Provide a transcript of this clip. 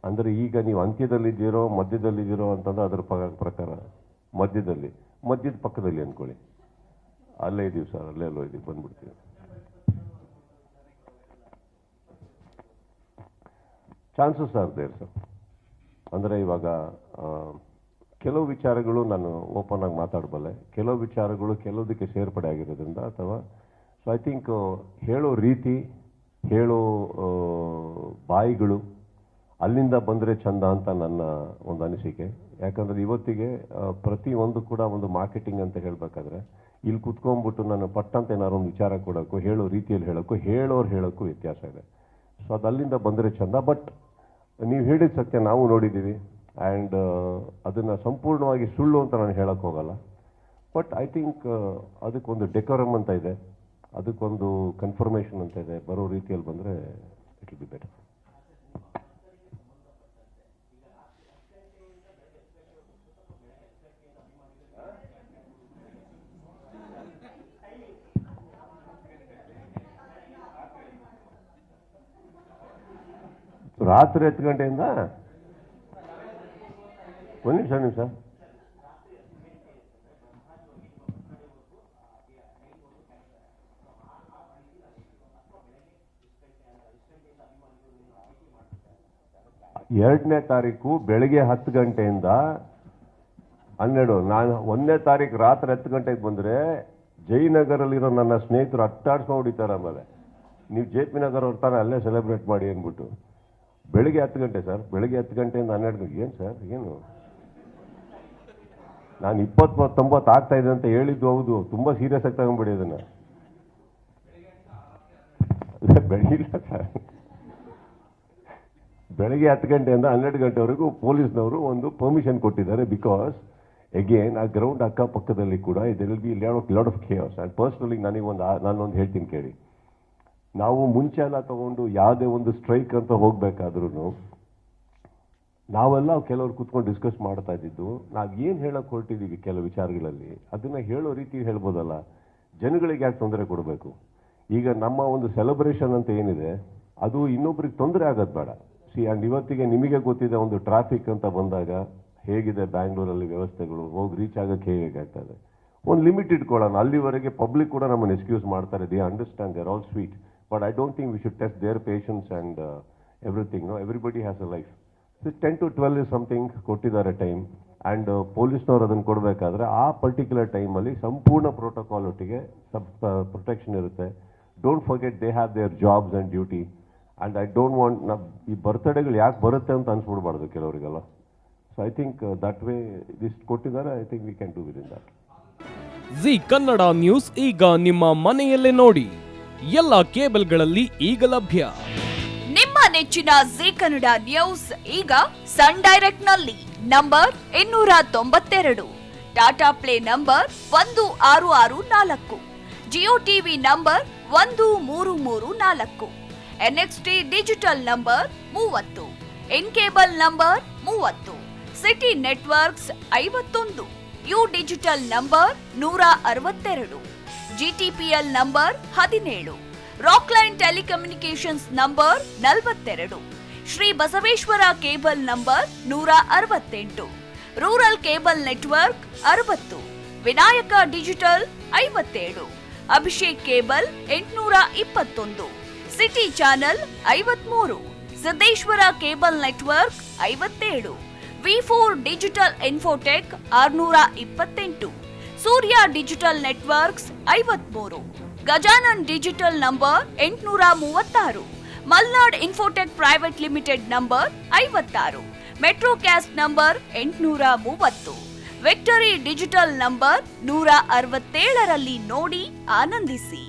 ಅಂದರೆ ಈಗ ನೀವು ಅಂತ್ಯದಲ್ಲಿದ್ದೀರೋ ಮಧ್ಯದಲ್ಲಿದ್ದೀರೋ ಅಂತಂದ್ರೆ ಅದರ ಪ್ರಕಾರ ಮಧ್ಯದ ಪಕ್ಕದಲ್ಲಿ ಅಂದ್ಕೊಳ್ಳಿ. ಅಲ್ಲೇ ಇದ್ದೀವಿ ಸರ್, ಅಲ್ಲೇ ಎಲ್ಲೋ ಇದ್ದೀವಿ, ಬಂದ್ಬಿಡ್ತೀವಿ. Chances are there sir. ಅಂದರೆ ಇವಾಗ ಕೆಲವು ವಿಚಾರಗಳು ನಾನು ಓಪನ್ ಆಗಿ ಮಾತಾಡಬಲ್ಲೆ, ಕೆಲವು ವಿಚಾರಗಳು ಕೆಲವುದಕ್ಕೆ ಸೇರ್ಪಡೆ ಆಗಿರೋದ್ರಿಂದ ಅಥವಾ ಸೊ ಐ ಥಿಂಕ್ ಹೇಳೋ ರೀತಿ, ಹೇಳೋ ಬಾಯಿಗಳು ಅಲ್ಲಿಂದ ಬಂದರೆ ಚಂದ ಅಂತ ನನ್ನ ಒಂದು ಅನಿಸಿಕೆ. ಯಾಕಂದರೆ ಇವತ್ತಿಗೆ ಪ್ರತಿಯೊಂದು ಕೂಡ ಒಂದು ಮಾರ್ಕೆಟಿಂಗ್ ಅಂತ ಹೇಳಬೇಕಾದ್ರೆ ಇಲ್ಲಿ ಕುತ್ಕೊಂಡ್ಬಿಟ್ಟು ನಾನು ಪಟ್ಟಂತ ಏನಾದ್ರು ಒಂದು ವಿಚಾರ ಕೊಡೋಕ್ಕೂ, ಹೇಳೋ ರೀತಿಯಲ್ಲಿ ಹೇಳೋಕ್ಕೂ, ಹೇಳೋಕ್ಕೂ ವ್ಯತ್ಯಾಸ ಇದೆ. ಸೊ ಅದು ಅಲ್ಲಿಂದ ಬಂದರೆ ಚಂದ. ಬಟ್ ನೀವು ಹೇಳಿದ ಸತ್ಯ ನಾವು ನೋಡಿದ್ದೀವಿ. ಆ್ಯಂಡ್ ಅದನ್ನು ಸಂಪೂರ್ಣವಾಗಿ ಸುಳ್ಳು ಅಂತ ನಾನು ಹೇಳಕ್ಕೆ ಹೋಗಲ್ಲ. ಬಟ್ ಐ ಥಿಂಕ್ ಅದಕ್ಕೊಂದು ಡೆಕೋರಮ್ ಅಂತ ಇದೆ, ಅದಕ್ಕೊಂದು ಕನ್ಫರ್ಮೇಷನ್ ಅಂತ ಇದೆ. ಬರೋ ರೀತಿಯಲ್ಲಿ ಬಂದರೆ ಇಟ್ ವಿಲ್ ಬಿ ಬೆಟರ್. ರಾತ್ರಿ 10 ಗಂಟೆಯಿಂದ ಒಂದು ನಿಮಿಷ 2ನೇ ತಾರೀಕು ಬೆಳಗ್ಗೆ 10 ಗಂಟೆಯಿಂದ 12. ನಾನು 1ನೇ ತಾರೀಕು ರಾತ್ರಿ 10 ಗಂಟೆಗೆ ಬಂದರೆ ಜಯನಗರಲ್ಲಿರೋ ನನ್ನ ಸ್ನೇಹಿತರು ಅಟ್ಟಾಡ್ಸ್ಕೊಂಡು ಹೊಡಿತಾರೆ. ಆಮೇಲೆ ನೀವು ಜೆ ಪಿ ನಗರ ಹೊರ್ತಾನೆ ಅಲ್ಲೇ ಸೆಲೆಬ್ರೇಟ್ ಮಾಡಿ ಅಂದ್ಬಿಟ್ಟು ಬೆಳಿಗ್ಗೆ 10 ಗಂಟೆ ಸರ್, ಬೆಳಿಗ್ಗೆ 10 ಗಂಟೆಯಿಂದ 12 ಗಂಟೆ. ಏನು ಸರ್, ಏನು ನಾನು 20-90 ಆಗ್ತಾ ಇದೆ ಅಂತ ಹೇಳಿದ್ದು ಹೌದು, ತುಂಬ ಸೀರಿಯಸ್ ಆಗಿ ತಗೊಂಡ್ಬಿಡಿ ಅದನ್ನು. ಬೆಳಗಿಲ್ಲ ಸರ್, ಬೆಳಗ್ಗೆ 10 ಗಂಟೆಯಿಂದ 12 ಗಂಟೆವರೆಗೂ ಪೊಲೀಸ್ನವರು ಒಂದು ಪರ್ಮಿಷನ್ ಕೊಟ್ಟಿದ್ದಾರೆ. ಬಿಕಾಸ್ ಅಗೇನ್ ಆ ಗ್ರೌಂಡ್ ಅಕ್ಕಪಕ್ಕದಲ್ಲಿ ಕೂಡ there will be lot of chaos. And personally ನಾನೊಂದು ಹೇಳ್ತೀನಿ ಕೇಳಿ. ನಾವು ಮುಂಚೆ ಎಲ್ಲ ತಗೊಂಡು ಯಾವುದೇ ಒಂದು ಸ್ಟ್ರೈಕ್ ಅಂತ ಹೋಗ್ಬೇಕಾದ್ರೂ ನಾವೆಲ್ಲ ಕೆಲವರು ಕೂತ್ಕೊಂಡು ಡಿಸ್ಕಸ್ ಮಾಡ್ತಾ ಇದ್ದಿದ್ದು, ನಾವು ಏನು ಹೇಳಕ್ಕೆ ಹೊರಟಿದ್ದೀವಿ ಕೆಲವು ವಿಚಾರಗಳಲ್ಲಿ ಅದನ್ನು ಹೇಳೋ ರೀತಿ ಹೇಳ್ಬೋದಲ್ಲ, ಜನಗಳಿಗೆ ಯಾಕೆ ತೊಂದರೆ ಕೊಡಬೇಕು. ಈಗ ನಮ್ಮ ಒಂದು ಸೆಲೆಬ್ರೇಷನ್ ಅಂತ ಏನಿದೆ ಅದು ಇನ್ನೊಬ್ರಿಗೆ ತೊಂದರೆ ಆಗೋದು ಬೇಡ. ಆ್ಯಂಡ್ ಇವತ್ತಿಗೆ ನಿಮಗೆ ಗೊತ್ತಿದೆ, ಒಂದು ಟ್ರಾಫಿಕ್ ಅಂತ ಬಂದಾಗ ಹೇಗಿದೆ ಬ್ಯಾಂಗ್ಳೂರಲ್ಲಿ ವ್ಯವಸ್ಥೆಗಳು, ಹೋಗಿ ರೀಚ್ ಆಗೋಕ್ಕೆ ಹೇಗಾಗ್ತದೆ. ಒಂದು ಲಿಮಿಟ್ ಇಟ್ಕೊಳ್ಳೋಣ. ಅಲ್ಲಿವರೆಗೆ ಪಬ್ಲಿಕ್ ಕೂಡ ನಮ್ಮನ್ನು ಎಕ್ಸ್ಕ್ಯೂಸ್ ಮಾಡ್ತಾರೆ. They understand, they are all sweet. But I don't think we should test their patience and everything. No, everybody has a life. So 10 to 12 is something ಕೊಟ್ಟಿದ್ದಾರೆ ಟೈಮ್. ಆ್ಯಂಡ್ ಪೊಲೀಸ್ನವ್ರು ಅದನ್ನು ಕೊಡಬೇಕಾದ್ರೆ ಆ ಪರ್ಟಿಕ್ಯುಲರ್ ಟೈಮಲ್ಲಿ ಸಂಪೂರ್ಣ ಪ್ರೋಟೋಕಾಲ್ ಒಟ್ಟಿಗೆ protection ಇರುತ್ತೆ. Don't forget they have their jobs and duty. And I don't want ಈ ಬರ್ತ್ಡೇಗಳು ಯಾಕೆ ಬರುತ್ತೆ ಅಂತ ಅನ್ಸ್ಬಿಡ್ಬಾರ್ದು ಕೆಲವರಿಗೆಲ್ಲ. So I think that way this ಕೊಟ್ಟಿದ್ದಾರೆ. I think we can do within that. Zee Kannada news ಈಗ ನಿಮ್ಮ ಮನೆಯಲ್ಲೇ ನೋಡಿ, ಎಲ್ಲ ಕೇಬಲ್ಗಳಲ್ಲಿ ಈಗ ಲಭ್ಯ. ನಿಮ್ಮ ನೆಚ್ಚಿನ ಜಿ ಕನ್ನಡ ನ್ಯೂಸ್ ಈಗ ಸನ್ ಡೈರೆಕ್ಟ್ ನಲ್ಲಿ number 292, Tata play number 1664, Jio TV number 1334, NXT digital number 30, in cable number 30, city networks 51, U digital number 162, GTPL number 17, Rockline telecommunications number 42, Shri Basaveshwara cable number 168, rural cable network 60, Vinayaka digital 57, Abhishek cable 821, city channel 53, Siddeshwara cable network 57, V4 digital Infotech 628, Surya digital networks 53, Gajanan digital number 836, Malnad Infotech private limited number 56, Metrocast number 830, Victory Digital number 167ರಲ್ಲಿ ನೋಡಿ ಆನಂದಿಸಿ.